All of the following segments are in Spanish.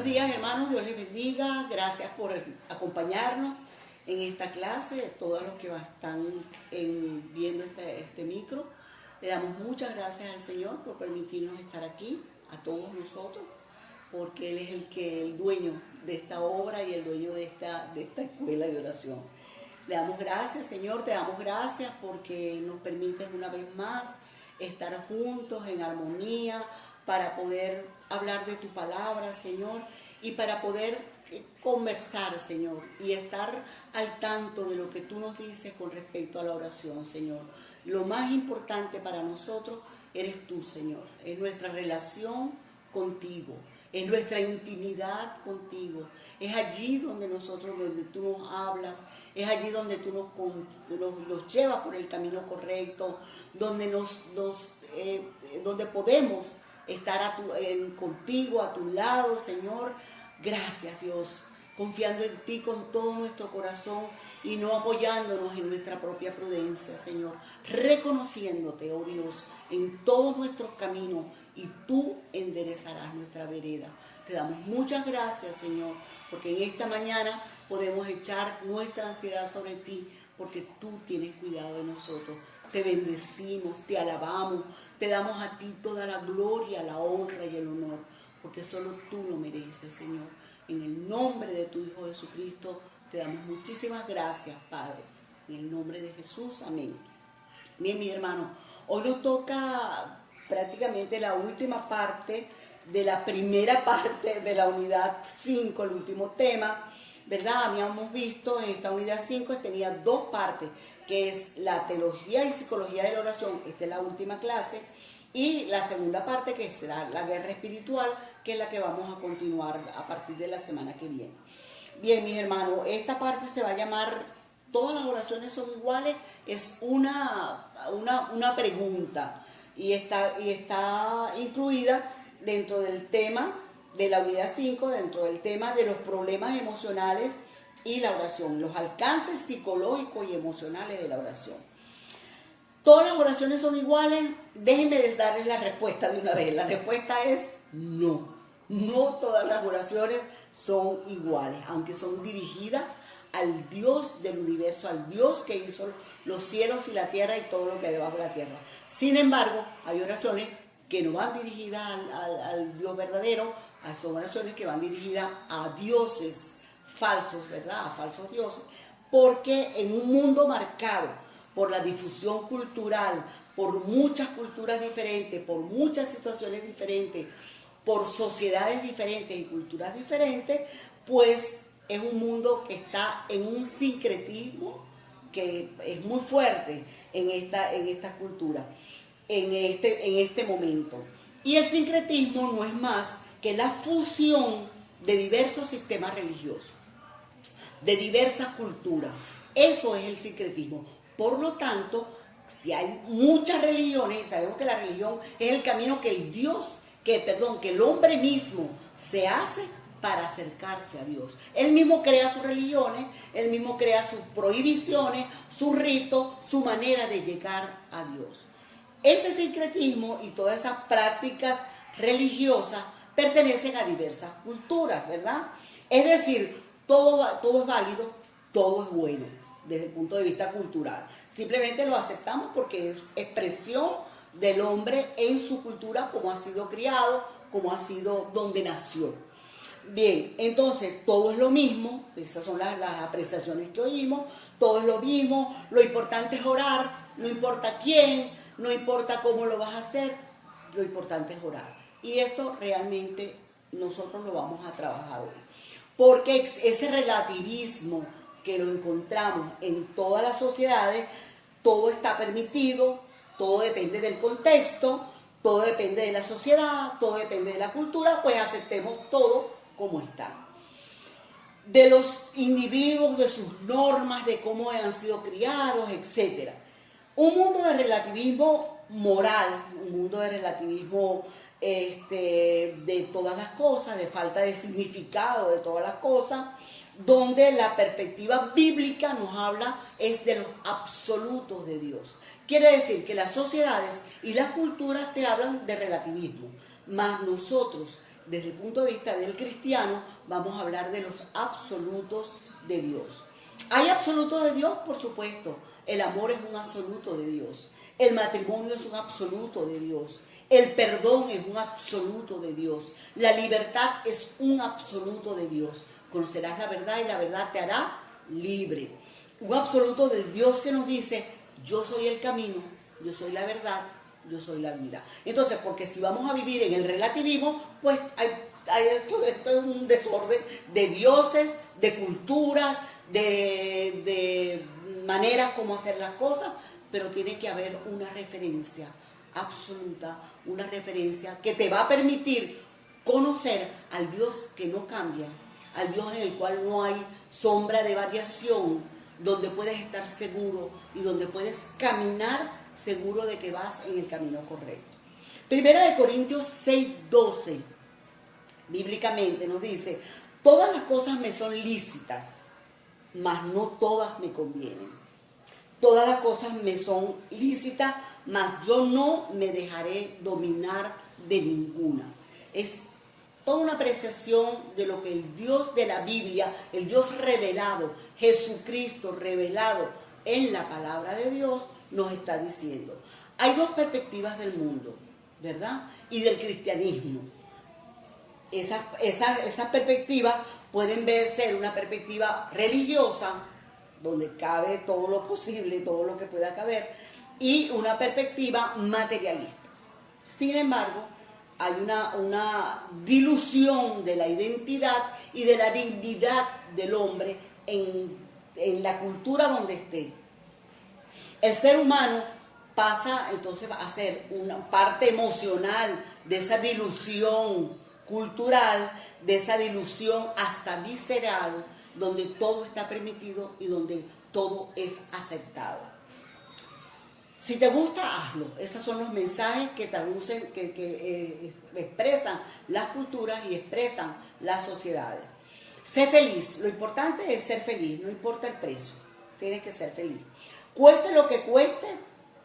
Buenos días, hermanos, Dios les bendiga. Gracias por acompañarnos en esta clase, todos los que están viendo este micro. Le damos muchas gracias al Señor por permitirnos estar aquí, a todos nosotros, porque Él es el dueño de esta obra y el dueño de esta escuela de oración. Le damos gracias, Señor, te damos gracias porque nos permites una vez más estar juntos en armonía para poder hablar de tu palabra, Señor, y para poder conversar, Señor, y estar al tanto de lo que tú nos dices con respecto a la oración, Señor. Lo más importante para nosotros eres tú, Señor, es nuestra relación contigo, es nuestra intimidad contigo, es allí donde tú nos hablas, es allí donde tú nos llevas por el camino correcto, donde donde podemos estar contigo, a tu lado, Señor. Gracias, Dios, confiando en ti con todo nuestro corazón y no apoyándonos en nuestra propia prudencia, Señor, reconociéndote, oh Dios, en todos nuestros caminos, y tú enderezarás nuestra vereda. Te damos muchas gracias, Señor, porque en esta mañana podemos echar nuestra ansiedad sobre ti, porque tú tienes cuidado de nosotros. Te bendecimos, te alabamos, te damos a ti toda la gloria, la honra y el honor, porque solo tú lo mereces, Señor. En el nombre de tu Hijo Jesucristo, te damos muchísimas gracias, Padre. En el nombre de Jesús, amén. Bien, mi hermano, hoy nos toca prácticamente la última parte de la primera parte de la unidad 5, el último tema, ¿verdad? Habíamos visto en esta unidad 5 tenía dos partes, que es la teología y psicología de la oración, esta es la última clase, y la segunda parte, que será la guerra espiritual, que es la que vamos a continuar a partir de la semana que viene. Bien, mis hermanos, esta parte se va a llamar ¿todas las oraciones son iguales? Es una pregunta y está incluida dentro del tema de la unidad 5, dentro del tema de los problemas emocionales y la oración, los alcances psicológicos y emocionales de la oración. ¿Todas las oraciones son iguales? Déjenme darles la respuesta de una vez. La respuesta es no. No todas las oraciones son iguales, aunque son dirigidas al Dios del universo, al Dios que hizo los cielos y la tierra y todo lo que hay debajo de la tierra. Sin embargo, hay oraciones que no van dirigidas al Dios verdadero, son oraciones que van dirigidas a dioses falsos, ¿verdad? A falsos dioses, porque en un mundo marcado por la difusión cultural, por muchas culturas diferentes, por muchas situaciones diferentes, por sociedades diferentes y culturas diferentes, pues es un mundo que está en un sincretismo que es muy fuerte en esta cultura, en este momento. Y el sincretismo no es más que la fusión de diversos sistemas religiosos, de diversas culturas. Eso es el sincretismo. Por lo tanto, si hay muchas religiones, y sabemos que la religión es el camino que el hombre mismo se hace para acercarse a Dios. Él mismo crea sus religiones, él mismo crea sus prohibiciones, sus ritos, su manera de llegar a Dios. Ese sincretismo y todas esas prácticas religiosas pertenecen a diversas culturas, ¿verdad? Es decir, todo es válido, todo es bueno desde el punto de vista cultural. Simplemente lo aceptamos porque es expresión del hombre en su cultura, como ha sido criado, como ha sido donde nació. Bien, entonces todo es lo mismo, esas son las apreciaciones que oímos, todo es lo mismo, lo importante es orar, no importa quién, no importa cómo lo vas a hacer, lo importante es orar. Y esto realmente nosotros lo vamos a trabajar hoy, porque ese relativismo que lo encontramos en todas las sociedades, todo está permitido, todo depende del contexto, todo depende de la sociedad, todo depende de la cultura, pues aceptemos todo como está. De los individuos, de sus normas, de cómo han sido criados, etc. Un mundo de relativismo moral, un mundo de relativismo de todas las cosas, de falta de significado de todas las cosas, donde la perspectiva bíblica nos habla es de los absolutos de Dios. Quiere decir que las sociedades y las culturas te hablan de relativismo, mas nosotros desde el punto de vista del cristiano, vamos a hablar de los absolutos de Dios. ¿Hay absolutos de Dios? Por supuesto. El amor es un absoluto de Dios. El matrimonio es un absoluto de Dios. El perdón es un absoluto de Dios. La libertad es un absoluto de Dios. Conocerás la verdad y la verdad te hará libre. Un absoluto de Dios que nos dice, yo soy el camino, yo soy la verdad, yo soy la vida. Entonces, porque si vamos a vivir en el relativismo, pues esto es un desorden de dioses, de culturas, de maneras como hacer las cosas, pero tiene que haber una referencia absoluta, una referencia que te va a permitir conocer al Dios que no cambia, al Dios en el cual no hay sombra de variación, donde puedes estar seguro y donde puedes caminar seguro de que vas en el camino correcto. Primera de Corintios 6:12, bíblicamente nos dice, todas las cosas me son lícitas, mas no todas me convienen. Todas las cosas me son lícitas, mas yo no me dejaré dominar de ninguna. Es toda una apreciación de lo que el Dios de la Biblia, el Dios revelado, Jesucristo revelado en la palabra de Dios, nos está diciendo. Hay dos perspectivas del mundo, ¿verdad? Y del cristianismo. Esas perspectivas pueden ser una perspectiva religiosa, donde cabe todo lo posible, todo lo que pueda caber, y una perspectiva materialista. Sin embargo, hay una dilución de la identidad y de la dignidad del hombre en la cultura donde esté. El ser humano pasa entonces a ser una parte emocional de esa dilusión cultural, de esa dilusión hasta visceral, donde todo está permitido y donde todo es aceptado. Si te gusta, hazlo. Esos son los mensajes que traducen, que expresan las culturas y expresan las sociedades. Sé feliz. Lo importante es ser feliz, no importa el precio. Tienes que ser feliz. Cueste lo que cueste,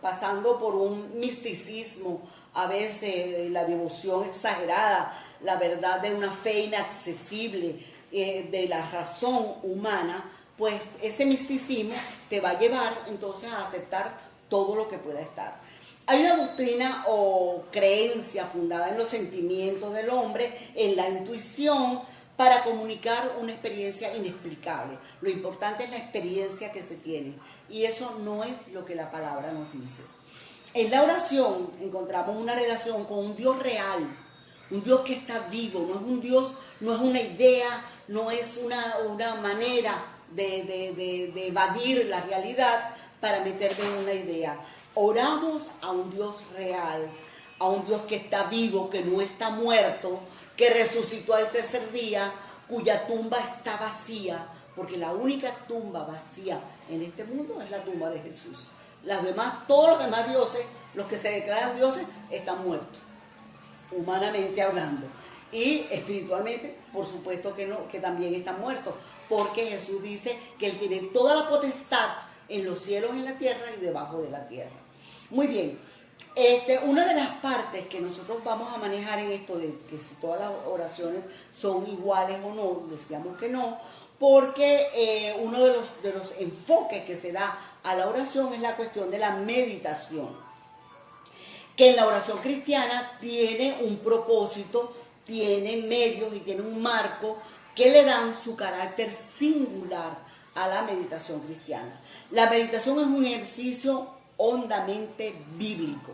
pasando por un misticismo, a veces la devoción exagerada, la verdad de una fe inaccesible, de la razón humana, pues ese misticismo te va a llevar entonces a aceptar todo lo que pueda estar. Hay una doctrina o creencia fundada en los sentimientos del hombre, en la intuición, para comunicar una experiencia inexplicable. Lo importante es la experiencia que se tiene, y eso no es lo que la palabra nos dice. En la oración encontramos una relación con un Dios real, un Dios que está vivo, no es un Dios, no es una idea, no es una manera de evadir la realidad para meterme en una idea. Oramos a un Dios real, a un Dios que está vivo, que no está muerto, que resucitó al tercer día, cuya tumba está vacía, porque la única tumba vacía en este mundo es la tumba de Jesús. Las demás, todos los demás dioses, los que se declaran dioses, están muertos, humanamente hablando. Y espiritualmente, por supuesto que no, que también están muertos, porque Jesús dice que Él tiene toda la potestad en los cielos, en la tierra y debajo de la tierra. Muy bien, una de las partes que nosotros vamos a manejar en esto de que si todas las oraciones son iguales o no, decíamos que no, porque uno de los enfoques que se da a la oración es la cuestión de la meditación, que en la oración cristiana tiene un propósito, tiene medios y tiene un marco que le dan su carácter singular a la meditación cristiana. La meditación es un ejercicio hondamente bíblico.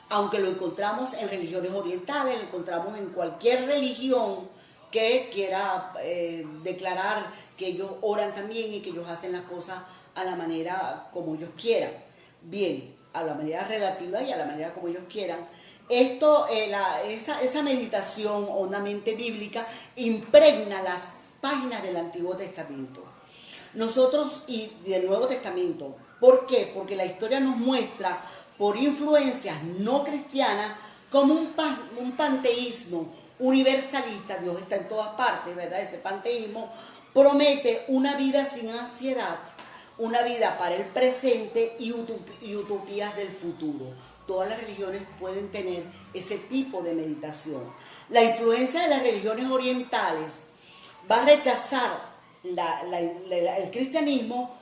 Aunque lo encontramos en religiones orientales, lo encontramos en cualquier religión que quiera declarar que ellos oran también y que ellos hacen las cosas a la manera como ellos quieran. Bien, a la manera relativa y a la manera como ellos quieran. Esa meditación hondamente bíblica impregna las páginas del Antiguo Testamento. Nosotros y del Nuevo Testamento. ¿Por qué? Porque la historia nos muestra, por influencias no cristianas, como un panteísmo universalista. Dios está en todas partes, ¿verdad? Ese panteísmo promete una vida sin ansiedad, una vida para el presente y utopías del futuro. Todas las religiones pueden tener ese tipo de meditación. la influencia de las religiones orientales va a rechazar el cristianismo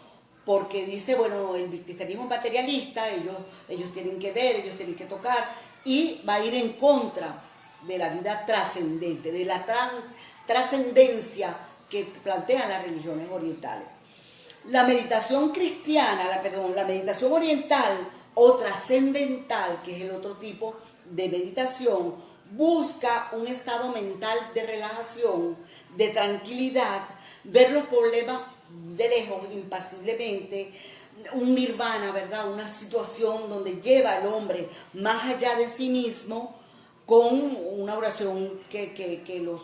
porque dice, bueno, el cristianismo es materialista, ellos tienen que ver, ellos tienen que tocar, y va a ir en contra de la vida trascendente, de la trascendencia que plantean las religiones orientales. La meditación cristiana, la meditación oriental o trascendental, que es el otro tipo de meditación, busca un estado mental de relajación, de tranquilidad, ver los problemas de lejos, impasiblemente, un nirvana, ¿verdad? Una situación donde lleva al hombre más allá de sí mismo con una oración que lo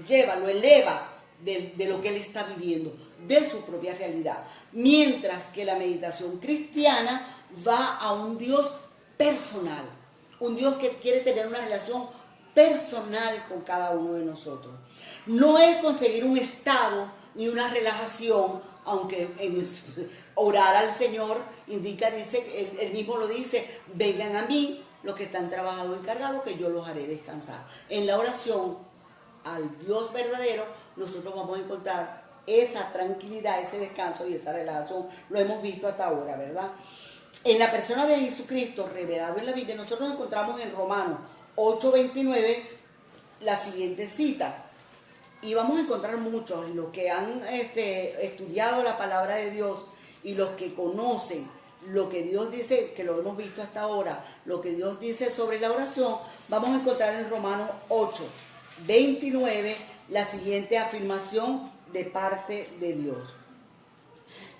lleva, lo eleva de lo que él está viviendo, de su propia realidad. Mientras que la meditación cristiana va a un Dios personal, un Dios que quiere tener una relación personal con cada uno de nosotros. No es conseguir un estado ni una relajación, aunque en orar al Señor dice, él mismo lo dice, vengan a mí los que están trabajados y cargados, que yo los haré descansar. En la oración al Dios verdadero, nosotros vamos a encontrar esa tranquilidad, ese descanso y esa relajación. Lo hemos visto hasta ahora, ¿verdad? En la persona de Jesucristo revelado en la Biblia, nosotros encontramos en Romanos 8:29 la siguiente cita. Y vamos a encontrar muchos, los que han estudiado la palabra de Dios y los que conocen lo que Dios dice, que lo hemos visto hasta ahora, lo que Dios dice sobre la oración, vamos a encontrar en Romanos 8:29 la siguiente afirmación de parte de Dios.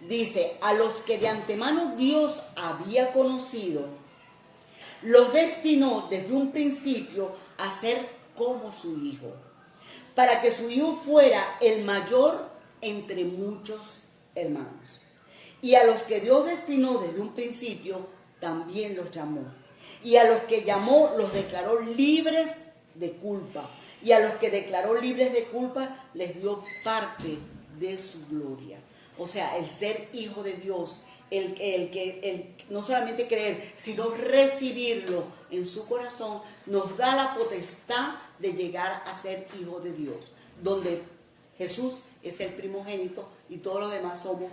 Dice, a los que de antemano Dios había conocido, los destinó desde un principio a ser como su Hijo, para que su Hijo fuera el mayor entre muchos hermanos. Y a los que Dios destinó desde un principio, también los llamó. Y a los que llamó, los declaró libres de culpa. Y a los que declaró libres de culpa, les dio parte de su gloria. O sea, el ser hijo de Dios, el no solamente creer, sino recibirlo en su corazón, nos da la potestad de llegar a ser hijo de Dios, donde Jesús es el primogénito y todos los demás somos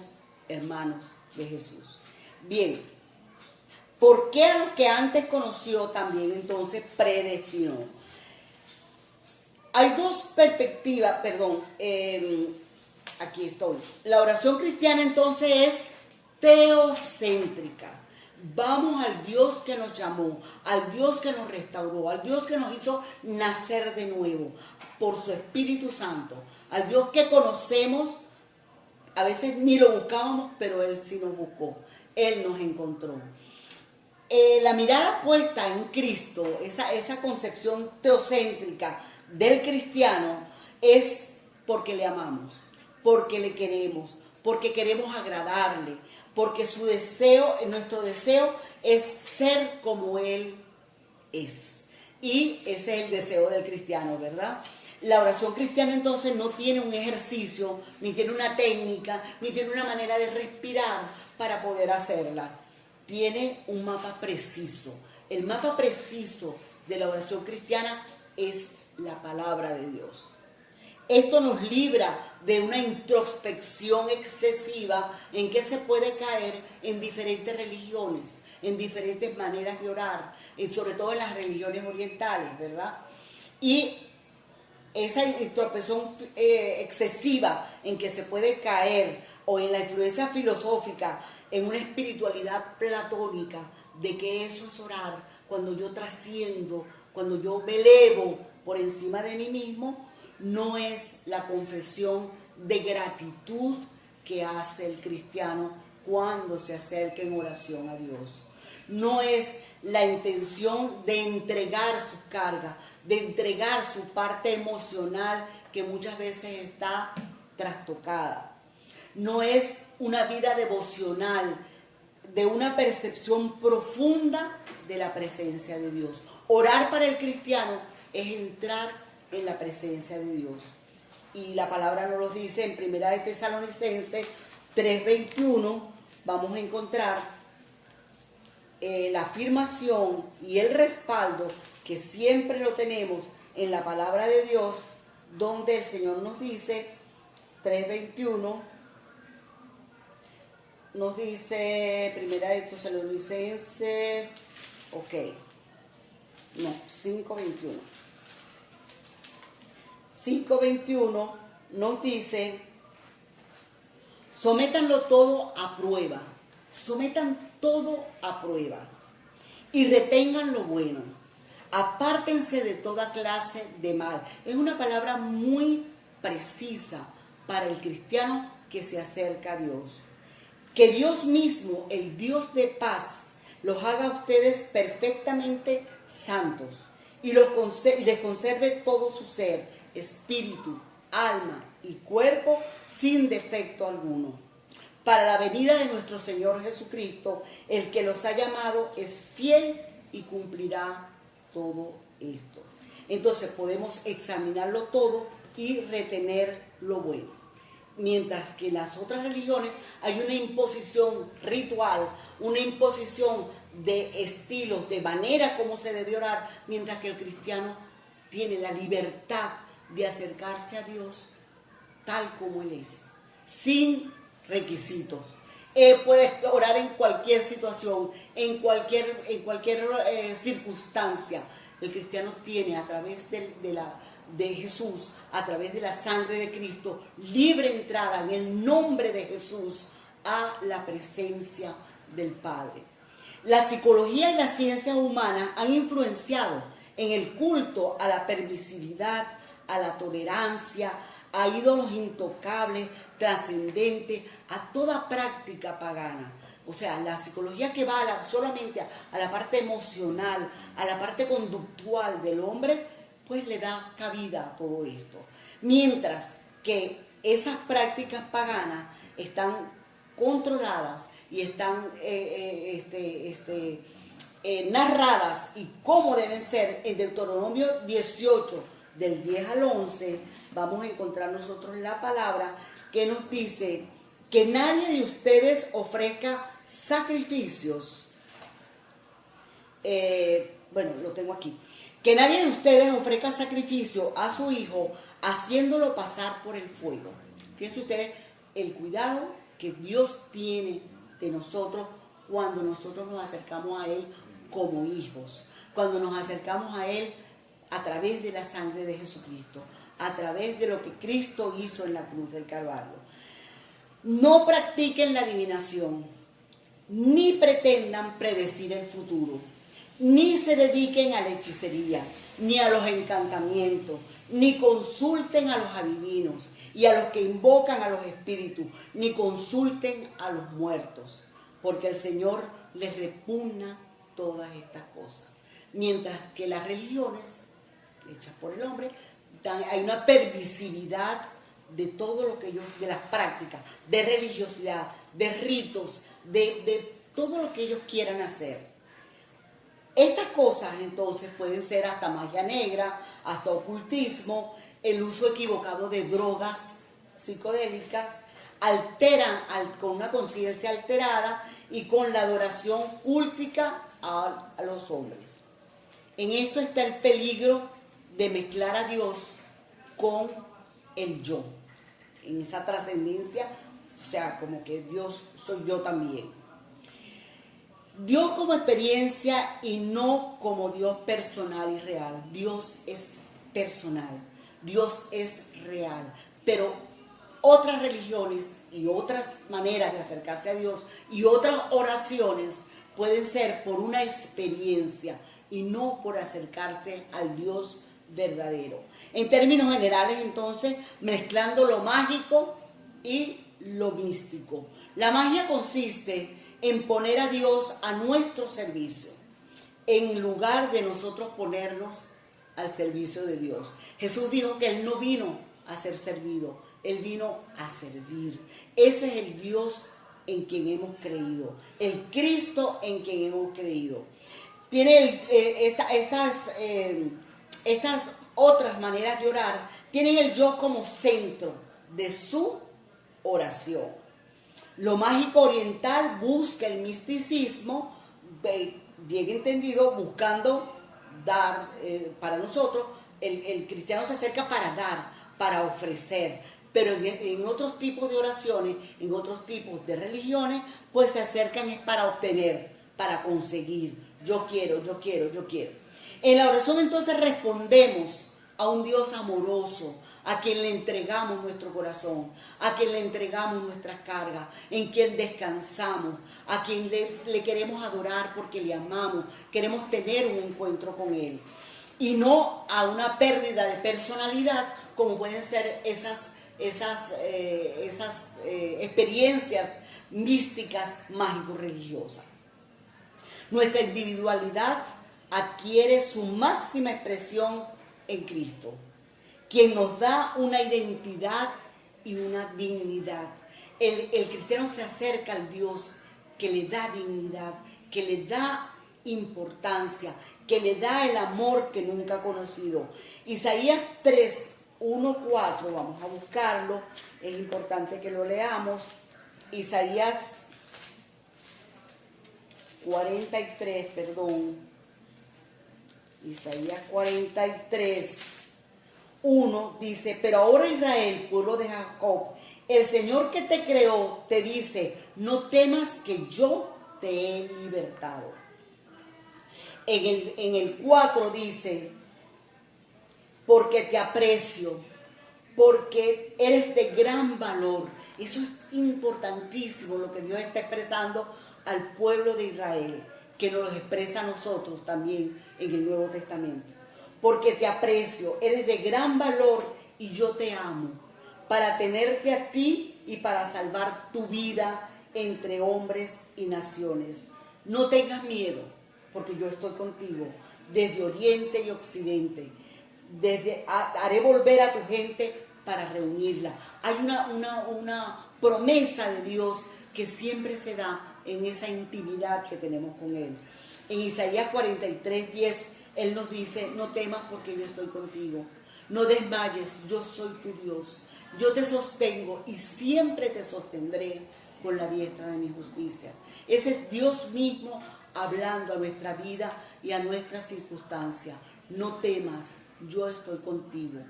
hermanos de Jesús. Bien, ¿por qué a los que antes conoció también entonces predestinó? Hay dos perspectivas, aquí estoy. La oración cristiana entonces es teocéntrica. Vamos al Dios que nos llamó, al Dios que nos restauró, al Dios que nos hizo nacer de nuevo por su Espíritu Santo, al Dios que conocemos, a veces ni lo buscábamos, pero Él sí nos buscó, Él nos encontró. La mirada puesta en Cristo, esa concepción teocéntrica del cristiano, es porque le amamos, porque le queremos, porque queremos agradarle, porque su deseo, nuestro deseo es ser como Él es. Y ese es el deseo del cristiano, ¿verdad? La oración cristiana entonces no tiene un ejercicio, ni tiene una técnica, ni tiene una manera de respirar para poder hacerla. Tiene un mapa preciso. El mapa preciso de la oración cristiana es la palabra de Dios. Esto nos libra de una introspección excesiva en que se puede caer en diferentes religiones, en diferentes maneras de orar, sobre todo en las religiones orientales, ¿verdad? Y esa introspección excesiva en que se puede caer, o en la influencia filosófica, en una espiritualidad platónica, de que eso es orar, cuando yo trasciendo, cuando yo me elevo por encima de mí mismo, no es la confesión de gratitud que hace el cristiano cuando se acerca en oración a Dios. No es la intención de entregar su carga, de entregar su parte emocional que muchas veces está trastocada. No es una vida devocional, de una percepción profunda de la presencia de Dios. Orar para el cristiano es entrar en la presencia de Dios. Y la palabra nos lo dice en 1 de Tesalonicenses 3:21, vamos a encontrar la afirmación y el respaldo que siempre lo tenemos en la palabra de Dios, donde el Señor nos dice, 3:21, nos dice, primera de Tesalonicenses, ok, no, 5:21. 5:21 nos dice, sométanlo todo a prueba, sometan todo a prueba y retengan lo bueno, apártense de toda clase de mal. Es una palabra muy precisa para el cristiano que se acerca a Dios. Que Dios mismo, el Dios de paz, los haga a ustedes perfectamente santos y les conserve todo su ser, espíritu, alma y cuerpo sin defecto alguno. Para la venida de nuestro Señor Jesucristo, el que los ha llamado es fiel y cumplirá todo esto. Entonces podemos examinarlo todo y retener lo bueno. Mientras que en las otras religiones hay una imposición ritual, una imposición de estilos, de manera como se debe orar, mientras que el cristiano tiene la libertad de acercarse a Dios tal como Él es, sin requisitos. Puedes orar en cualquier situación, en cualquier circunstancia. El cristiano tiene a través de Jesús, a través de la sangre de Cristo, libre entrada en el nombre de Jesús a la presencia del Padre. La psicología y las ciencias humanas han influenciado en el culto a la permisividad, a la tolerancia, a ídolos intocables, trascendentes, a toda práctica pagana. O sea, la psicología que va solamente a la parte emocional, a la parte conductual del hombre, pues le da cabida a todo esto. Mientras que esas prácticas paganas están controladas y están narradas y cómo deben ser en Deuteronomio 18, del 10 al 11, vamos a encontrar nosotros la palabra que nos dice que nadie de ustedes ofrezca sacrificios. Bueno, lo tengo aquí. Que nadie de ustedes ofrezca sacrificio a su hijo haciéndolo pasar por el fuego. Fíjense ustedes el cuidado que Dios tiene de nosotros cuando nosotros nos acercamos a Él como hijos, cuando nos acercamos a Él a través de la sangre de Jesucristo, a través de lo que Cristo hizo en la cruz del Calvario. No practiquen la adivinación, ni pretendan predecir el futuro, ni se dediquen a la hechicería, ni a los encantamientos, ni consulten a los adivinos y a los que invocan a los espíritus, ni consulten a los muertos, porque el Señor les repugna todas estas cosas. Mientras que las religiones hechas por el hombre, hay una permisividad de todo lo que ellos, de las prácticas, de religiosidad, de ritos, de todo lo que ellos quieran hacer. Estas cosas entonces pueden ser hasta magia negra, hasta ocultismo, el uso equivocado de drogas psicodélicas, alteran con una conciencia alterada y con la adoración cúltica a los hombres. En esto está el peligro de mezclar a Dios con el yo, en esa trascendencia, o sea, como que Dios soy yo también. Dios como experiencia y no como Dios personal y real. Dios es personal, Dios es real, pero otras religiones y otras maneras de acercarse a Dios y otras oraciones pueden ser por una experiencia y no por acercarse al Dios verdadero. En términos generales, entonces, mezclando lo mágico y lo místico. La magia consiste en poner a Dios a nuestro servicio, en lugar de nosotros ponernos al servicio de Dios. Jesús dijo que Él no vino a ser servido, Él vino a servir. Ese es el Dios en quien hemos creído, el Cristo en quien hemos creído. Tiene estas otras maneras de orar, tienen el yo como centro de su oración. Lo mágico oriental busca el misticismo, bien entendido, buscando dar para nosotros el cristiano se acerca para dar, para ofrecer, pero en otros tipos de oraciones, en otros tipos de religiones, pues se acercan es para obtener, para conseguir. Yo quiero, yo quiero, yo quiero. En la oración entonces respondemos a un Dios amoroso, a quien le entregamos nuestro corazón, a quien le entregamos nuestras cargas, en quien descansamos, a quien le queremos adorar porque le amamos, queremos tener un encuentro con Él. Y no a una pérdida de personalidad como pueden ser esas experiencias místicas, mágico-religiosas. Nuestra individualidad adquiere su máxima expresión en Cristo, quien nos da una identidad y una dignidad. El cristiano se acerca al Dios que le da dignidad, que le da importancia, que le da el amor que nunca ha conocido. Isaías 3, 1, 4, vamos a buscarlo, es importante que lo leamos. Isaías 43, Isaías 43, 1 dice: pero ahora Israel, pueblo de Jacob, el Señor que te creó, te dice: no temas, que yo te he libertado. En el 4 dice: porque te aprecio, porque eres de gran valor. Eso es importantísimo, lo que Dios está expresando al pueblo de Israel, que nos lo expresa a nosotros también en el Nuevo Testamento. Porque te aprecio, eres de gran valor y yo te amo, para tenerte a ti y para salvar tu vida entre hombres y naciones. No tengas miedo, porque yo estoy contigo, desde oriente y occidente. Haré volver a tu gente para reunirla. Hay una promesa de Dios que siempre se da en esa intimidad que tenemos con Él. En Isaías 43, 10, Él nos dice: no temas, porque yo estoy contigo. No desmayes, yo soy tu Dios. Yo te sostengo y siempre te sostendré con la diestra de mi justicia. Ese es Dios mismo hablando a nuestra vida y a nuestras circunstancias. No temas, yo estoy contigo.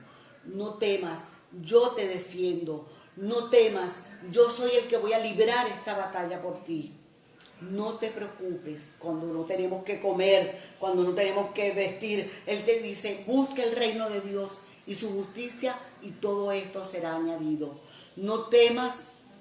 No temas, yo te defiendo. No temas, yo soy el que voy a librar esta batalla por ti. No te preocupes cuando no tenemos que comer, cuando no tenemos que vestir. Él te dice: busca el reino de Dios y su justicia, y todo esto será añadido. No temas,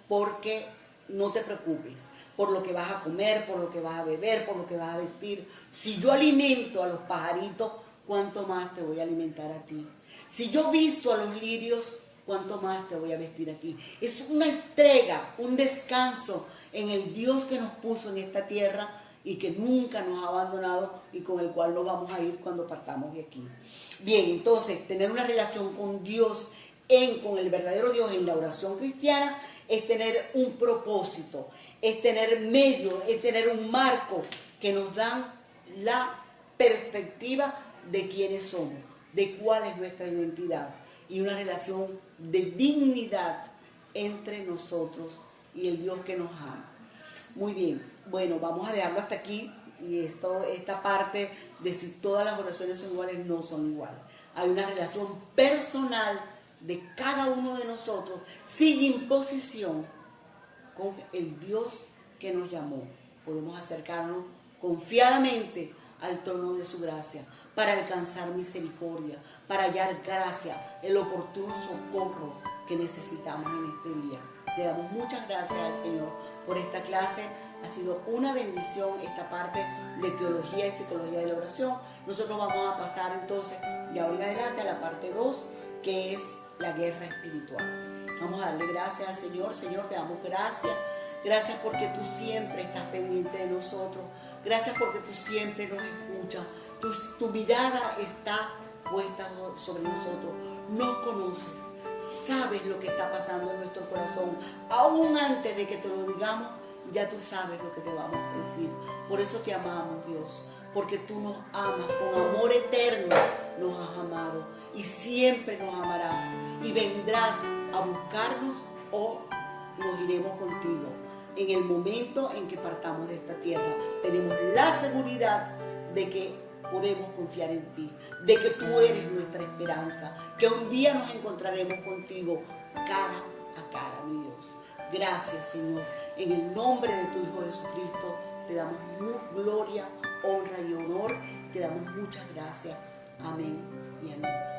porque no te preocupes por lo que vas a comer, por lo que vas a beber, por lo que vas a vestir. Si yo alimento a los pajaritos, ¿cuánto más te voy a alimentar a ti? Si yo visto a los lirios, ¿cuánto más te voy a vestir a ti? Es una entrega, un descanso en el Dios que nos puso en esta tierra y que nunca nos ha abandonado y con el cual nos vamos a ir cuando partamos de aquí. Bien, entonces, tener una relación con Dios, con el verdadero Dios en la oración cristiana, es tener un propósito, es tener medios, es tener un marco que nos dan la perspectiva de quiénes somos, de cuál es nuestra identidad, y una relación de dignidad entre nosotros y el Dios que nos ama. Muy bien, bueno, vamos a dejarlo hasta aquí, y esta parte de si todas las oraciones son iguales, no son iguales. Hay una relación personal de cada uno de nosotros, sin imposición, con el Dios que nos llamó. Podemos acercarnos confiadamente al trono de su gracia para alcanzar misericordia, para hallar gracia, el oportuno socorro que necesitamos en este día. Le damos muchas gracias al Señor por esta clase. Ha sido una bendición esta parte de teología y psicología de la oración. Nosotros vamos a pasar entonces de ahora en adelante a la parte 2, que es la guerra espiritual. Vamos a darle gracias al Señor. Señor, te damos gracias. Gracias porque tú siempre estás pendiente de nosotros. Gracias porque tú siempre nos escuchas. Tu mirada está puesta sobre nosotros. Nos conoces. Sabes lo que está pasando en nuestro corazón. Aún antes de que te lo digamos, ya tú sabes lo que te vamos a decir. Por eso te amamos, Dios. Porque tú nos amas. Con amor eterno nos has amado. Y siempre nos amarás. Y vendrás a buscarnos o nos iremos contigo. En el momento en que partamos de esta tierra, tenemos la seguridad de que podemos confiar en ti, de que tú eres nuestra esperanza, que un día nos encontraremos contigo cara a cara, mi Dios. Gracias, Señor. En el nombre de tu Hijo Jesucristo te damos gloria, honra y honor. Te damos muchas gracias. Amén y amén.